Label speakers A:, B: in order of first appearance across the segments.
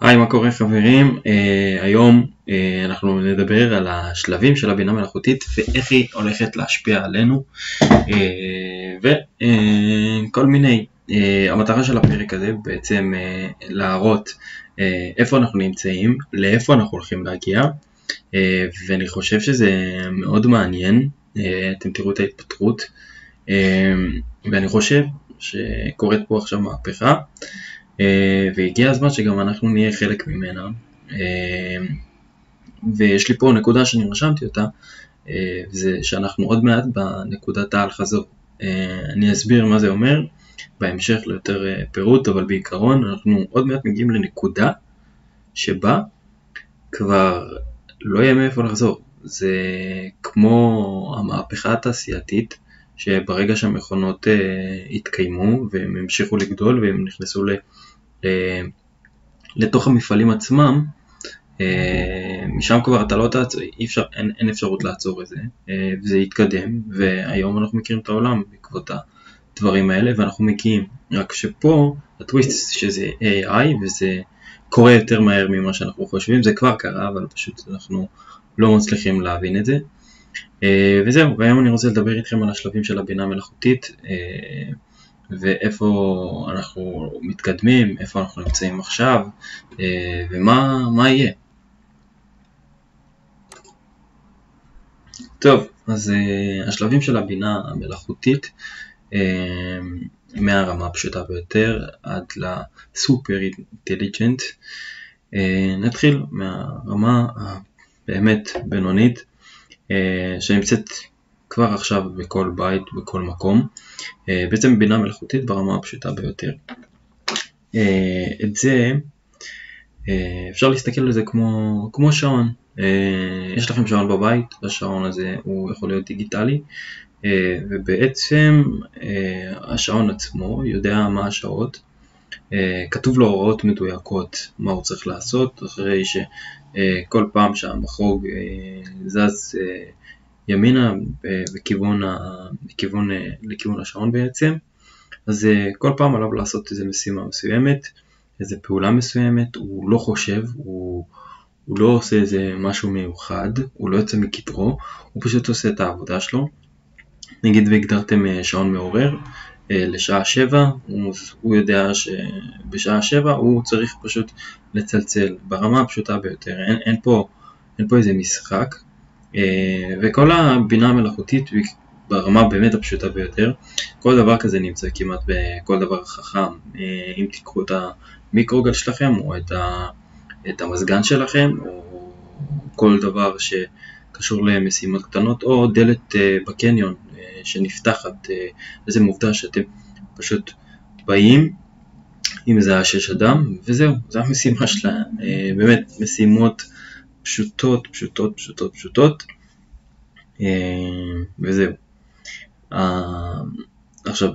A: היי, מה קורה חברים? היום אנחנו נדבר על השלבים של הבינה מלאכותית ואיך היא הולכת להשפיע עלינו וכל מיני. המטרה של הפרק הזה בעצם להראות איפה אנחנו נמצאים, לאיפה אנחנו הולכים להגיע, ואני חושב שזה מאוד מעניין. אתם תראו את ההתפתחות, ואני חושב שקורית פה עכשיו מהפכה, והגיע הזמן שגם אנחנו נהיה חלק ממנה. ויש לי פה נקודה שאני רשמתי אותה, זה שאנחנו עוד מעט בנקודת האל חזור. אני אסביר מה זה אומר בהמשך ליותר פירוט, אבל בעיקרון אנחנו עוד מעט מגיעים לנקודה שבה כבר לא יהיה מאיפה לחזור. זה כמו המהפכה התעשייתית, שברגע שהמכונות התקיימו והם המשיכו לגדול והם נכנסו לתוך המפעלים עצמם, משם כבר אתה לא תעצור, אין אפשרות לעצור את זה, וזה יתקדם, והיום אנחנו מכירים את העולם בעקבות הדברים האלה, ואנחנו מגיעים. רק שפה הטוויסט שזה AI, וזה קורה יותר מהר ממה שאנחנו חושבים. זה כבר קרה, אבל פשוט אנחנו לא מצליחים להבין את זה. וזהו, והיום אני רוצה לדבר איתכם על השלבים של הבינה המלאכותית, ואיפה אנחנו מתקדמים, איפה אנחנו נמצאים עכשיו, ומה יהיה. טוב, אז השלבים של הבינה המלאכותית, מהרמה הפשוטה ביותר עד לסופר אינטליג'נט. נתחיל מהרמה באמת בינונית, שנמצאת כבר עכשיו בכל בית, בכל מקום. בעצם בינה מלאכותית ברמה הפשוטה ביותר. את זה אפשר להסתכל על זה כמו שעון. יש לכם שעון בבית, השעון הזה הוא יכול להיות דיגיטלי, ובעצם השעון עצמו יודע מה השעות, כתוב לו הוראות מדויקות מה הוא צריך לעשות, אחרי שכל פעם שהמחוג זז ימינה לכיוון השעון בעצם, אז כל פעם עליו לעשות איזו משימה מסוימת, איזו פעולה מסוימת. הוא לא חושב, הוא לא עושה איזה משהו מיוחד, הוא לא יוצא מכתרו, הוא פשוט עושה את העבודה שלו. נגיד והגדרתם שעון מעורר לשעה 7, הוא יודע שבשעה 7 הוא צריך פשוט לצלצל ברמה הפשוטה ביותר. אין פה איזה משחק, וכל הבינה המלאכותית ברמה באמת הפשוטה ביותר. כל דבר כזה נמצא כמעט בכל דבר חכם. אם תיקחו את המיקרוגל שלכם או את המזגן שלכם, או כל דבר שקשור למשימות קטנות, או דלת בקניון שנפתחת, איזה מובטח שאתם פשוט באים עם זה השש אדם, וזהו, זו המשימה שלה. באמת משימות פשוטות, וזהו. עכשיו,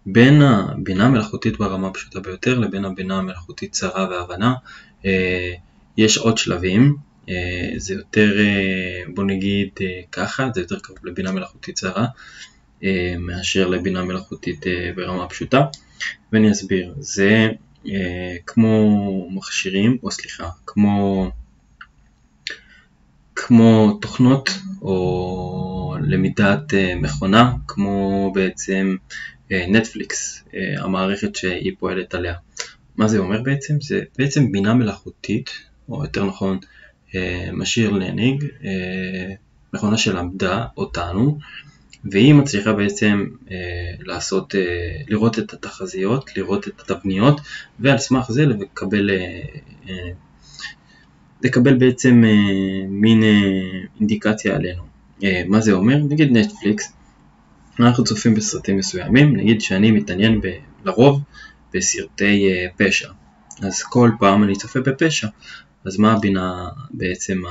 A: בין הבינה המלאכותית ברמה הפשוטה ביותר לבין הבינה המלאכותית צרה והבנה, יש עוד שלבים. זה יותר, בוא נגיד ככה, זה יותר קרוב לבינה מלאכותית צרה מאשר לבינה מלאכותית ברמה פשוטה, ואני אסביר. זה כמו מכשירים, או סליחה, כמו תוכנות או למידת מכונה, כמו בעצם נטפליקס, המערכת שהיא פועלת עליה. מה זה אומר בעצם? זה בעצם בינה מלאכותית, או יותר נכון משיר לרנינג, מכונה שלמדה אותנו, והיא מצליחה בעצם לראות את התחזיות, לראות את התבניות, ועל סמך זה לקבל בעצם מין אינדיקציה עלינו. מה זה אומר? נגיד נטפליקס, אנחנו צופים בסרטים מסוימים, נגיד שאני מתעניין לרוב בסרטי פשע, אז כל פעם אני צופה בפשע. אז מה הבינה בעצם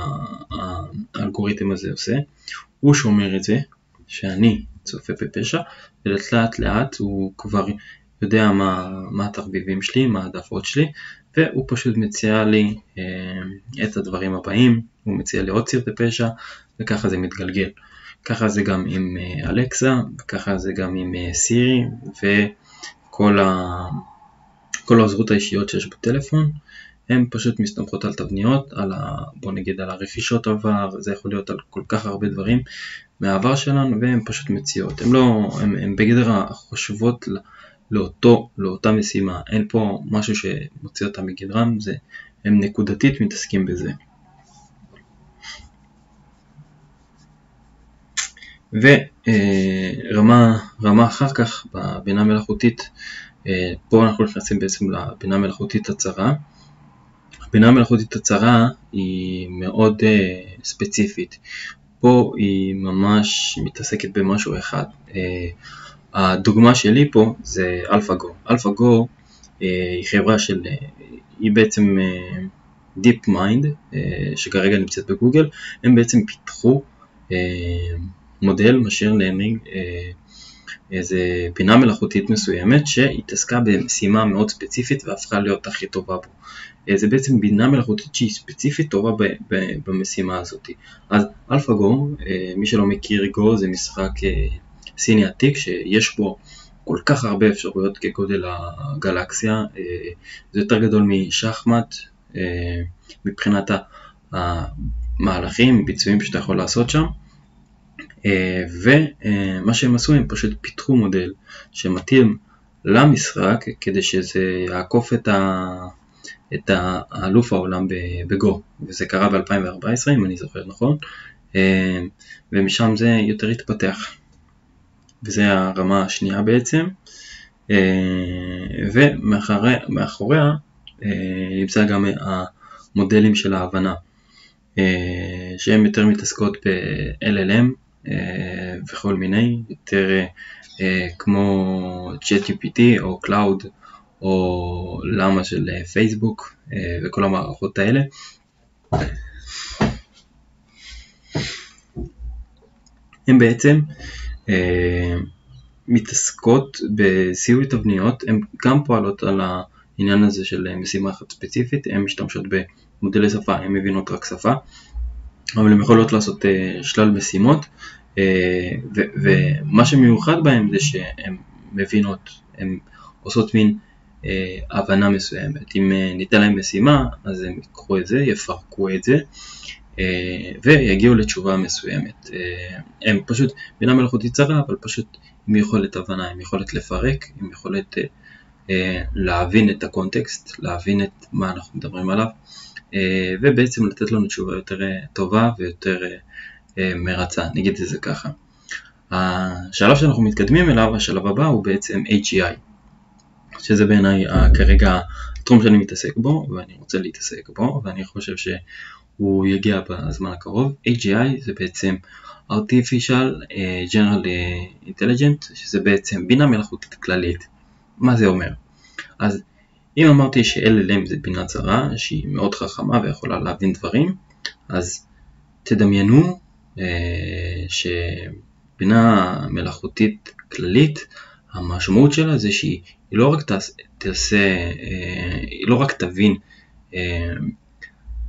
A: האלגוריתם הזה עושה? הוא שומר את זה שאני צופה בפשע, ולאט לאט הוא כבר יודע מה התחביבים שלי, מה העדפות שלי, והוא פשוט מציע לי את הדברים הבאים. הוא מציע לי עוד סרטי פשע, וככה זה מתגלגל. ככה זה גם עם אלקסה, וככה זה גם עם סירי, וכל העזרות האישיות שיש בטלפון. הן פשוט מסתמכות על תבניות, בוא נגיד על הרכישות עבר, זה יכול להיות על כל כך הרבה דברים מהעבר שלנו, והן פשוט מציעות. הן בגדר החושבות לאותה משימה, אין פה משהו שמוציא אותה מגדרם, הם נקודתית מתעסקים בזה. ורמה אחר כך בבינה מלאכותית, פה אנחנו נכנסים בעצם לבינה מלאכותית הצרה. הבינה מלאכותית הצרה היא מאוד ספציפית, פה היא ממש מתעסקת במשהו אחד. הדוגמה שלי פה זה AlphaGo. AlphaGo היא חברה היא בעצם DeepMind, שכרגע נמצאת בגוגל. הם בעצם פיתחו מודל Machine Learning, איזה בינה מלאכותית מסוימת שהתעסקה במשימה מאוד ספציפית והפכה להיות הכי טובה בו. זה בעצם בינה מלאכותית שהיא ספציפית טובה במשימה הזאת. אז AlphaGo, מי שלא מכיר, Go זה משחק סיני עתיק שיש בו כל כך הרבה אפשרויות כגודל הגלקסיה. זה יותר גדול משחמט מבחינת המהלכים, ביצועים שאתה יכול לעשות שם. ומה שהם עשו, הם פשוט פיתחו מודל שמתאים למשחק כדי שזה יעקוף את האלוף העולם בגו, וזה קרה ב-2014 אם אני זוכר נכון, ומשם זה יותר התפתח, וזה הרמה השנייה בעצם. ומאחוריה נמצא גם המודלים של ההבנה, שהם יותר מתעסקות ב-LLM וכל מיני, יותר כמו ChatGPT או Cloud או למה של פייסבוק וכל המערכות האלה. הם בעצם מתעסקות בסיוע תבניות, הן גם פועלות על העניין הזה של משימה אחת ספציפית, הן משתמשות במודלי שפה, הן מבינות רק שפה, אבל הן יכולות לעשות שלל משימות, ומה שמיוחד בהן זה שהן מבינות, הן עושות מין הבנה מסוימת. אם ניתן להם משימה, אז הם יקחו את זה, יפרקו את זה, ויגיעו לתשובה מסוימת. הם פשוט בינה מלאכותית צרה, אבל פשוט עם יכולת הבנה, עם יכולת לפרק, עם יכולת להבין את הקונטקסט, להבין את מה אנחנו מדברים עליו, ובעצם לתת לנו תשובה יותר טובה ויותר מרצה, נגיד את זה ככה. השלב שאנחנו מתקדמים אליו, השלב הבא הוא בעצם AGI, שזה בעיניי כרגע התחום שאני מתעסק בו, ואני רוצה להתעסק בו, ואני חושב שהוא יגיע בזמן הקרוב. AGI זה בעצם Artificial General Intelligence, שזה בעצם בינה מלאכותית כללית. מה זה אומר? אז אם אמרתי ש-LLM זה בינה צרה, שהיא מאוד חכמה ויכולה להבין דברים, אז תדמיינו שבינה מלאכותית כללית, המשמעות שלה זה שהיא לא רק היא לא רק תבין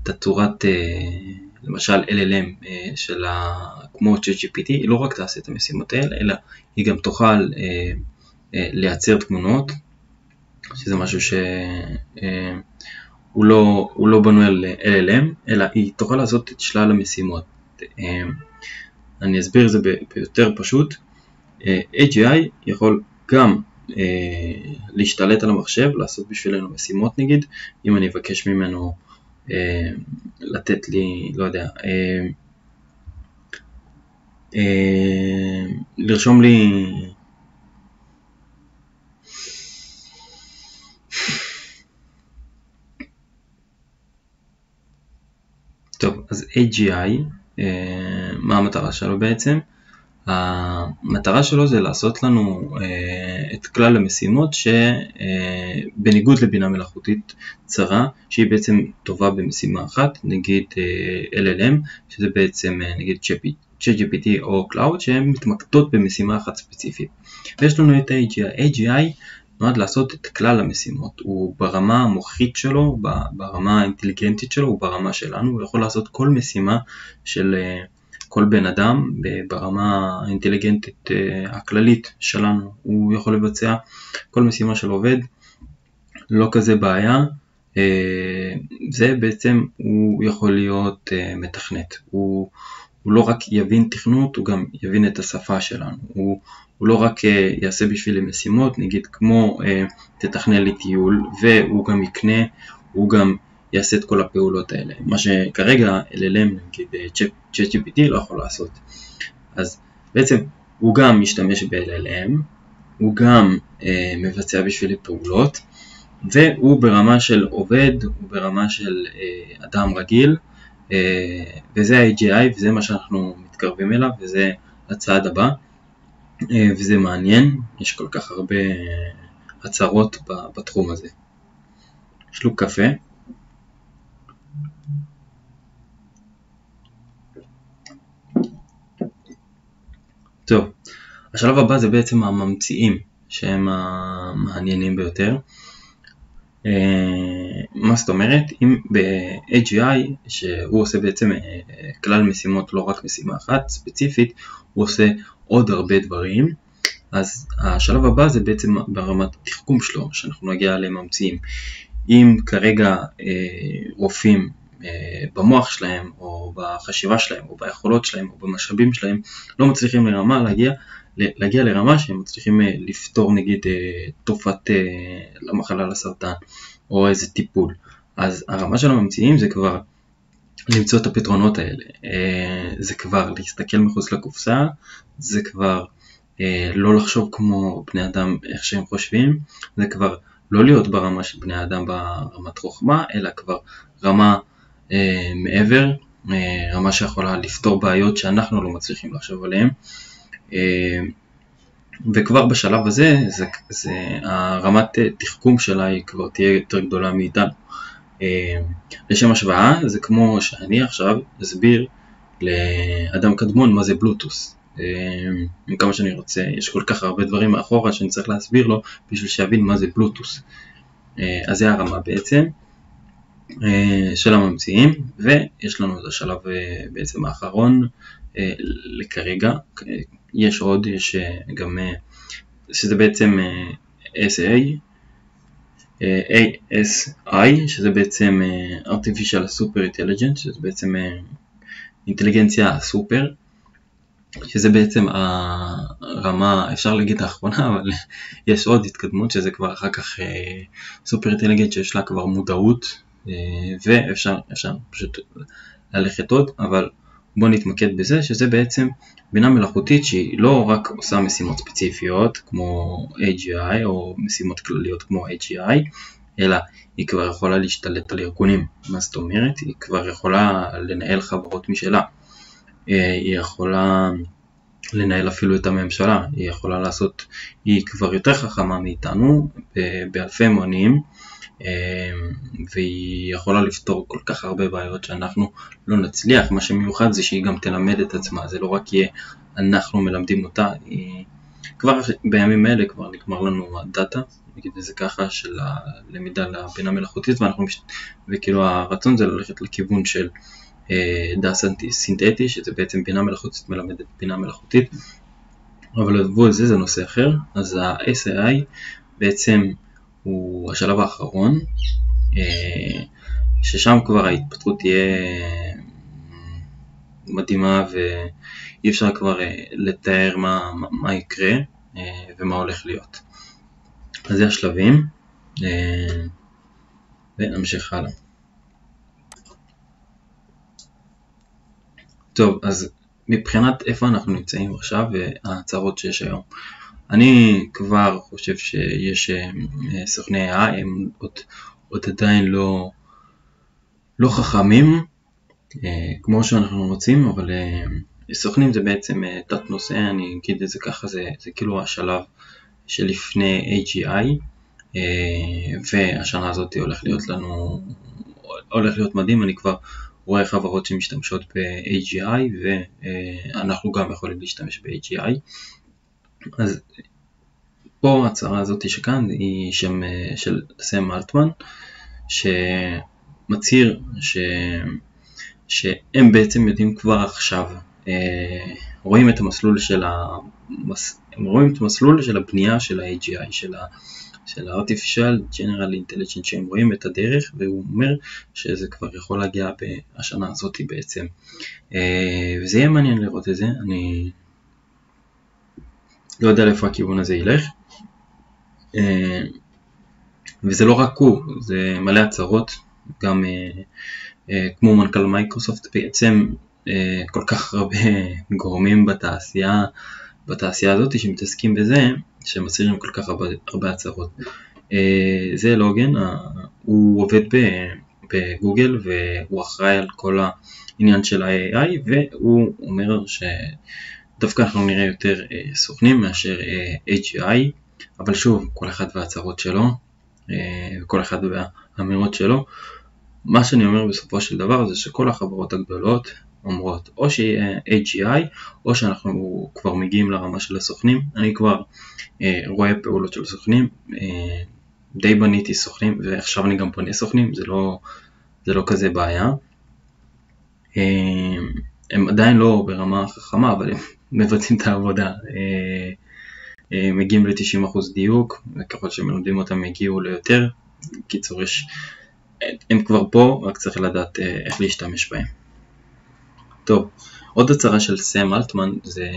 A: את הצורת, למשל LLM כמו ChatGPT, היא לא רק תעשה את המשימות האלה, אלא היא גם תוכל לייצר תמונות, שזה משהו שהוא לא בנוי על LLM, אלא היא תוכל לעשות את שלל המשימות. אני אסביר את זה ביותר פשוט. AGI יכול גם להשתלט על המחשב, לעשות בשבילנו משימות נגיד, אם אני אבקש ממנו לתת לי, לא יודע, לרשום לי טוב, אז AGI, מה המטרה שלו בעצם? המטרה שלו זה לעשות לנו את כלל המשימות שבניגוד לבינה מלאכותית צרה, שהיא בעצם טובה במשימה אחת, נגיד LLM, שזה בעצם נגיד ChatGPT או Cloud, שהן מתמקדות במשימה אחת ספציפית. ויש לנו את AGI. AGI נועד לעשות את כלל המשימות, הוא ברמה המוחית שלו, ברמה האינטליגנטית שלו, הוא ברמה שלנו, הוא יכול לעשות כל משימה של כל בן אדם ברמה האינטליגנטית הכללית שלנו, הוא יכול לבצע כל משימה של עובד, לא כזה בעיה, זה בעצם הוא יכול להיות מתכנת, הוא לא רק יבין תכנות, הוא גם יבין את השפה שלנו, הוא לא רק יעשה בשביל משימות, נגיד כמו תתכנן לי טיול, והוא גם יקנה, הוא גם יעשה את כל הפעולות האלה, מה שכרגע LLM, נגיד ChatGPT לא יכול לעשות. אז בעצם הוא גם משתמש ב-LLM, הוא גם מבצע בשביל פעולות, והוא ברמה של עובד, הוא ברמה של אדם רגיל, וזה ה-AGI, וזה מה שאנחנו מתקרבים אליו, וזה הצעד הבא, וזה מעניין, יש כל כך הרבה הצהרות בתחום הזה. שלוק קפה. טוב, השלב הבא זה בעצם הממציאים, שהם המעניינים ביותר. מה זאת אומרת? אם ב-AGI, שהוא עושה בעצם כלל משימות, לא רק משימה אחת ספציפית, הוא עושה עוד הרבה דברים. אז השלב הבא זה בעצם ברמת התחכום שלו, שאנחנו נגיע לממציאים. אם כרגע רופאים במוח שלהם, או בחשיבה שלהם, או ביכולות שלהם, או במשאבים שלהם, לא מצליחים להגיע לרמה שהם מצליחים לפתור נגיד תופעת למחלה לסרטן, או איזה טיפול. אז הרמה של הממציאים זה כבר למצוא את הפתרונות האלה, זה כבר להסתכל מחוץ לקופסה, זה כבר לא לחשוב כמו בני אדם איך שהם חושבים, זה כבר לא להיות ברמה של בני אדם ברמת חוכמה, אלא כבר רמה מעבר, רמה שיכולה לפתור בעיות שאנחנו לא מצליחים לחשוב עליהן. וכבר בשלב הזה, הרמת תחכום שלה היא כבר תהיה יותר גדולה מאיתנו. לשם השוואה, זה כמו שאני עכשיו אסביר לאדם קדמון מה זה בלוטוס. מכמה שאני רוצה, יש כל כך הרבה דברים מאחורה שאני צריך להסביר לו בשביל שיבין מה זה בלוטוס. אז זה הרמה בעצם של הממציאים, ויש לנו את השלב בעצם האחרון לכרגע. יש עוד, יש גם, שזה בעצם ASI, שזה בעצם Artificial Super Intelligence, שזה בעצם אינטליגנציה סופר, שזה בעצם הרמה, אפשר להגיד האחרונה, אבל יש עוד התקדמות, שזה כבר אחר כך סופר אינטליגנט שיש לה כבר מודעות, ואפשר פשוט ללכת עוד, אבל בואו נתמקד בזה, שזה בעצם בינה מלאכותית שהיא לא רק עושה משימות ספציפיות כמו AGI או משימות כלליות כמו AGI, אלא היא כבר יכולה להשתלט על ארגונים. מה זאת אומרת? היא כבר יכולה לנהל חברות משלה, היא יכולה לנהל אפילו את הממשלה, היא כבר יותר חכמה מאיתנו באלפי מונים, והיא יכולה לפתור כל כך הרבה בעיות שאנחנו לא נצליח. מה שמיוחד זה שהיא גם תלמד את עצמה, זה לא רק יהיה אנחנו מלמדים אותה, כבר בימים האלה כבר נגמר לנו הדאטה, נגיד את זה ככה, של הלמידה לבינה מלאכותית, וכאילו הרצון זה ללכת לכיוון של דאטה סינתטי, שזה בעצם בינה מלאכותית מלמדת בינה מלאכותית, אבל עזבו את זה, זה נושא אחר. אז ה-ASI בעצם הוא השלב האחרון, ששם כבר ההתפתחות תהיה מדהימה, ואי אפשר כבר לתאר מה יקרה ומה הולך להיות. אז זה השלבים, ונמשיך הלאה. טוב, אז מבחינת איפה אנחנו נמצאים עכשיו וההצהרות שיש היום, אני כבר חושב שיש סוכני AI, הם עוד עדיין לא חכמים כמו שאנחנו רוצים, אבל סוכנים זה בעצם תת נושא, אני אגיד את זה ככה, זה כאילו השלב שלפני AGI, והשנה הזאת הולך להיות מדהים. אני כבר רואה חברות שמשתמשות ב-AGI, ואנחנו גם יכולים להשתמש ב-AGI. אז פה ההצהרה הזאת שכאן היא שם של סם אלטמן, שמצהיר שהם בעצם יודעים כבר עכשיו, רואים את המסלול של הבנייה של ה-AGI, של של Artificial General Intelligence, שהם רואים את הדרך, והוא אומר שזה כבר יכול להגיע בשנה הזאת בעצם. וזה יהיה מעניין לראות את זה, אני לא יודע לאיפה הכיוון הזה ילך. וזה לא רק הוא, זה מלא הצהרות, גם כמו מנכ"ל מייקרוסופט, בעצם כל כך הרבה גורמים בתעשייה הזאת שמתעסקים בזה, שמצהירים כל כך הרבה הצהרות. זה לוגן, הוא עובד בגוגל והוא אחראי על כל העניין של ה-AI, והוא אומר שדווקא אנחנו נראה יותר סוכנים מאשר AGI, אבל שוב, כל אחד והצהרות שלו, וכל אחד והאמירות שלו. מה שאני אומר בסופו של דבר זה שכל החברות הגדולות אומרות או שיהיה AGI או שאנחנו כבר מגיעים לרמה של הסוכנים. אני כבר רואה פעולות של סוכנים, די בניתי סוכנים ועכשיו אני גם בונה סוכנים, זה לא כזה בעיה. הם עדיין לא ברמה חכמה, אבל הם מבצעים את העבודה, מגיעים ל-90% דיוק, וככל שמלמדים אותם יגיעו ליותר. קיצור, הם כבר פה, רק צריך לדעת איך להשתמש בהם. טוב, עוד הצהרה של סם אלטמן, זה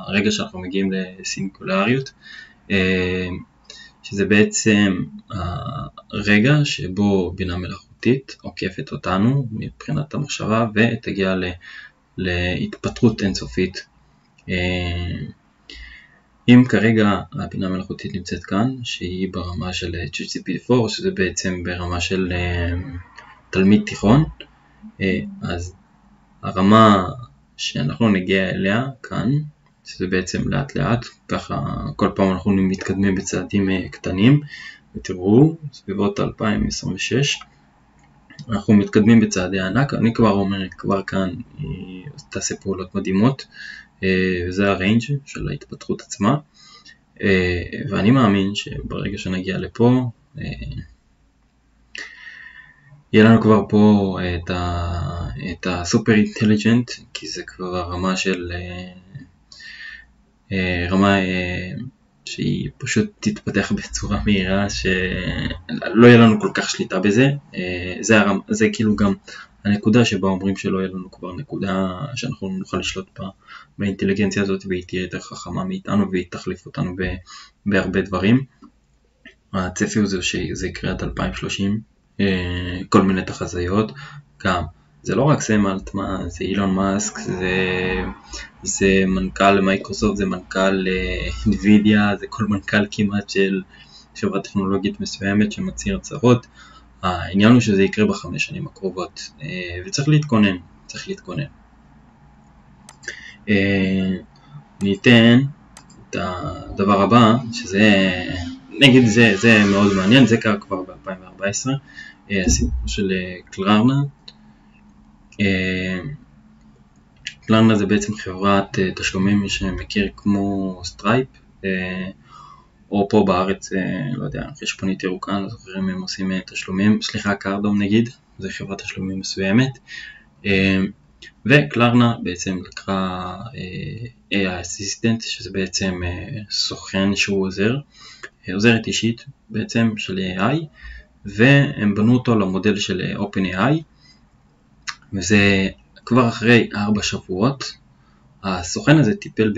A: הרגע שאנחנו מגיעים לסינגולריות, שזה בעצם הרגע שבו בינה מלאכותית עוקפת אותנו מבחינת המחשבה ותגיע להתפתחות אינסופית. אם כרגע הבינה מלאכותית נמצאת כאן, שהיא ברמה של GPT-4, שזה בעצם ברמה של תלמיד תיכון, אז הרמה שאנחנו נגיע אליה כאן, שזה בעצם לאט לאט, ככה כל פעם אנחנו מתקדמים בצעדים קטנים, ותראו, סביבות 2026, אנחנו מתקדמים בצעדי ענק. אני כבר אומר, כבר כאן היא תעשה פעולות מדהימות, וזה הריינג' של ההתפתחות עצמה, ואני מאמין שברגע שנגיע לפה, יהיה לנו כבר פה את הסופר אינטליג'נט, כי זה כבר הרמה של רמה שהיא פשוט תתפתח בצורה מהירה, שלא יהיה לנו כל כך שליטה בזה. זה כאילו גם הנקודה שבה אומרים שלא יהיה לנו כבר נקודה שאנחנו נוכל לשלוט באינטליגנציה הזאת, והיא תהיה יותר חכמה מאיתנו והיא תחליף אותנו בהרבה דברים. הצפי הוא זה שזה יקרה עד 2030, כל מיני תחזיות. גם זה לא רק סם אלטמן, זה אילון מאסק, זה מנכ"ל מייקרוסופט, זה מנכ"ל NVIDIA, זה כל מנכ"ל כמעט של חברה טכנולוגית מסוימת שמצהיר הצהרות. העניין הוא שזה יקרה ב5 שנים הקרובות, וצריך להתכונן, ניתן את הדבר הבא, שזה, נגיד זה מאוד מעניין, זה קרה כבר ב-2014, הסיפור של קלרנה. קלרנה זה בעצם חברת תשלומים שמכיר כמו סטרייפ, או פה בארץ, לא יודע, חשבונית ירוקה, לא זוכרים הם עושים תשלומים, קרדום נגיד, זה חברת תשלומים מסוימת. וקלרנה בעצם לקחה AI Assistant, שזה בעצם סוכן שהוא עוזרת אישית בעצם של AI, והם בנו אותו למודל של OpenAI, וזה כבר אחרי 4 שבועות, הסוכן הזה טיפל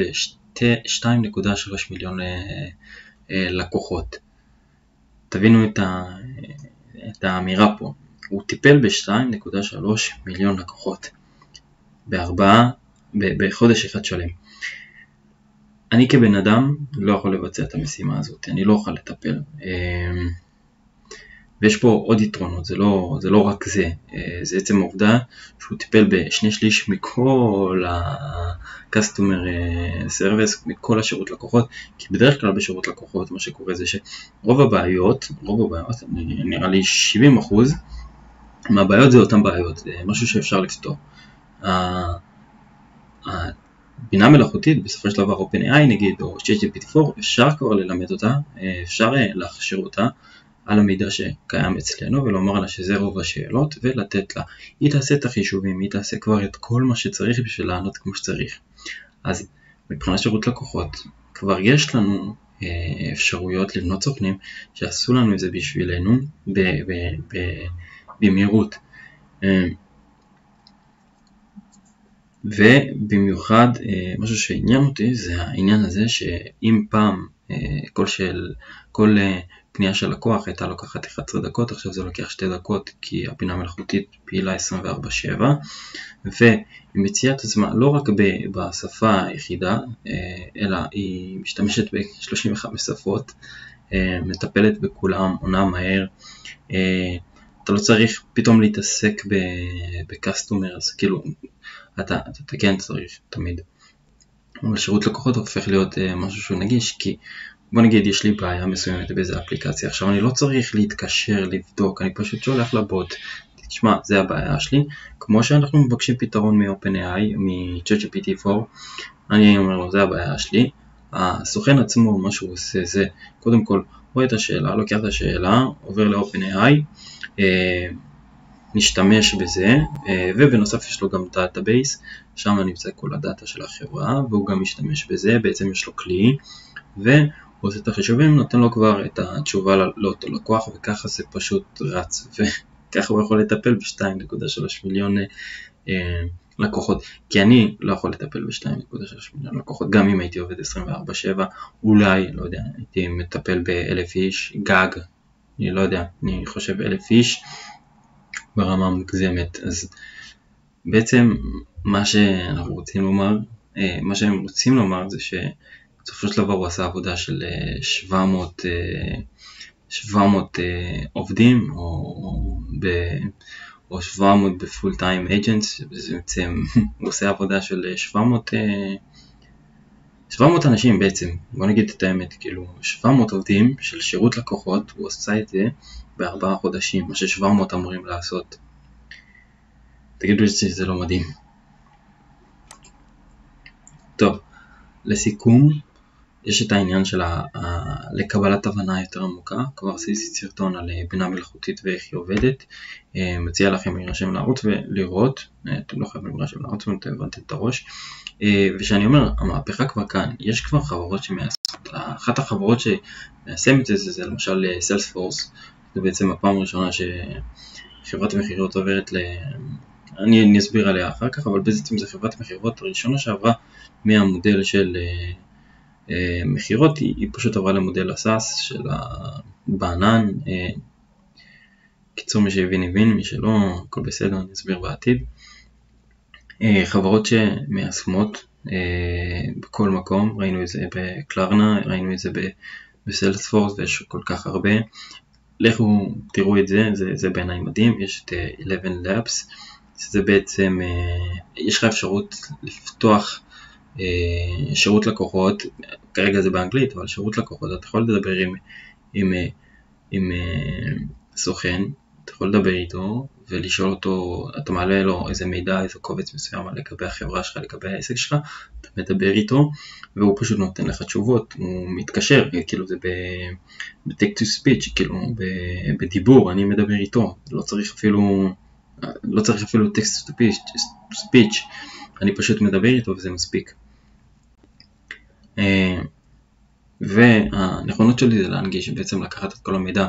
A: ב2.3 מיליון לקוחות. תבינו את האמירה פה, הוא טיפל ב2.3 מיליון לקוחות בחודש אחד שלם. אני כבן אדם לא יכול לבצע את המשימה הזאת, אני לא אוכל לטפל. ויש פה עוד יתרונות, זה לא רק זה, זה עצם העובדה שהוא טיפל ב2/3 מכל ה-customer service, מכל השירות לקוחות, כי בדרך כלל בשירות לקוחות מה שקורה זה שרוב הבעיות, נראה לי 70% מהבעיות זה אותן בעיות, זה משהו שאפשר לפתור. בינה מלאכותית, בסופו של דבר OpenAI נגיד, או GPT-4, אפשר כבר ללמד אותה, אפשר להכשיר אותה על המידע שקיים אצלנו, ולומר לה שזה רוב השאלות, ולתת לה, היא תעשה את החישובים, היא תעשה כבר את כל מה שצריך בשביל לענות כמו שצריך. אז מבחינת שירות לקוחות, כבר יש לנו אפשרויות לבנות סוכנים שעשו לנו את זה בשבילנו במהירות. ובמיוחד משהו שעניין אותי זה העניין הזה שאם פעם כל פנייה של לקוח הייתה לוקחת 11 דקות, עכשיו זה לוקח 2 דקות כי הבינה המלאכותית פעילה 24/7, והיא מציעה את עצמה לא רק בשפה היחידה, אלא היא משתמשת ב-35 שפות, מטפלת בכולם, עונה מהר, אתה לא צריך פתאום להתעסק בקסטומרס, כאילו אתה כן צריך תמיד. אבל שירות לקוחות הופך להיות משהו שהוא נגיש, כי בוא נגיד יש לי בעיה מסוימת באיזה אפליקציה, עכשיו אני לא צריך להתקשר לבדוק, אני פשוט שולח לבוט, תשמע זה הבעיה שלי, כמו שאנחנו מבקשים פתרון מ-OpenAI, מ-ChatGPT 4, אני אומר לו זה הבעיה שלי, הסוכן עצמו מה שהוא עושה זה, קודם כל רואה את השאלה, לוקח את השאלה, עובר ל-OpenAI, משתמש בזה, ובנוסף יש לו גם דאטאבייס, שם נמצא כל הדאטה של החברה, והוא גם משתמש בזה, בעצם יש לו כלי, והוא עושה את החישובים, נותן לו כבר את התשובה לאותו לקוח, וככה זה פשוט רץ, וככה הוא יכול לטפל ב-2.3 מיליון לקוחות, כי אני לא יכול לטפל ב-2.3 מיליון לקוחות, גם אם הייתי עובד 24/7, אולי, לא יודע, הייתי מטפל ב1,000 איש, גג, אני לא יודע, אני חושב 1,000 איש, ברמה מוגזמת. אז בעצם מה שאנחנו רוצים לומר, מה שהם רוצים לומר זה שבסופו של דבר הוא עשה עבודה של 700 עובדים או 700 בפול טיים אייג'נטס, בעצם הוא עושה עבודה של 700 אנשים בעצם, בוא נגיד את האמת, כאילו 700 עובדים של שירות לקוחות, הוא עושה את זה ב4 חודשים, מה ש700 אמורים לעשות. תגידו שזה לא מדהים. טוב, לסיכום, יש את העניין של לקבלת הבנה יותר עמוקה, כבר עשיתי סרטון על בינה מלאכותית ואיך היא עובדת, מציע לכם להירשם לערוץ ולראות, אתם לא חייבים להירשם לערוץ ואתם הבנתם את הראש, ושאני אומר, המהפכה כבר כאן, יש כבר חברות שמיישמות, אחת החברות שמיישמת את זה למשל Salesforce, זה בעצם הפעם הראשונה שחברת מכירות עוברת אני אסביר עליה אחר כך, אבל בעצם זה חברת מכירות הראשונה שעברה מהמודל של מכירות, היא פשוט עברה למודל הסאס של בענן, קיצור מי שהבין, מי שלא, הכל בסדר, אני אסביר בעתיד. חברות שמיישמות בכל מקום, ראינו את זה בקלרנה, ראינו את זה בסיילספורס, ויש כל כך הרבה. לכו תראו את זה, זה בעיניי מדהים. יש את 11 Labs, שזה בעצם, יש לך אפשרות לפתוח שירות לקוחות, כרגע זה באנגלית, אבל שירות לקוחות, אתה יכול לדבר עם סוכן, אתה יכול לדבר איתו ולשאול אותו, אתה מעלה לו איזה מידע, איזה קובץ מסוים לגבי החברה שלך, לגבי העסק שלך, אתה מדבר איתו והוא פשוט נותן לך תשובות, הוא מתקשר, כאילו זה ב-text to speech, כאילו בדיבור, אני מדבר איתו, לא צריך אפילו text to speech, אני פשוט מדבר איתו וזה מספיק. והנכונות שלי זה להנגיש, בעצם לקחת את כל המידע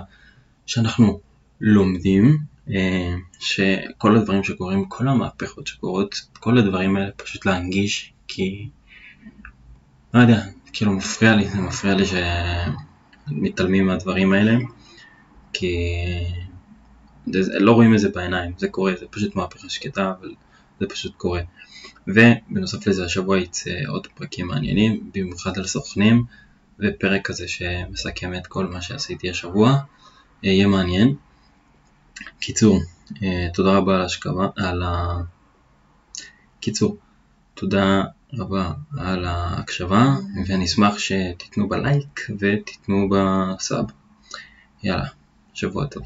A: שאנחנו לומדים, שכל הדברים שקורים, כל המהפכות שקורות, כל הדברים האלה פשוט להנגיש, כי לא יודע, כאילו זה מפריע לי שמתעלמים מהדברים האלה, כי לא רואים את זה בעיניים, זה קורה, זה פשוט מהפכה שקטה, אבל זה פשוט קורה. ובנוסף לזה השבוע יצא עוד פרקים מעניינים, במיוחד על סוכנים, ופרק כזה שמסכם את כל מה שעשיתי השבוע, יהיה מעניין. קיצור, תודה רבה תודה רבה על ההקשבה, ואני אשמח שתיתנו בלייק ותיתנו בסאב. יאללה, שבוע טוב.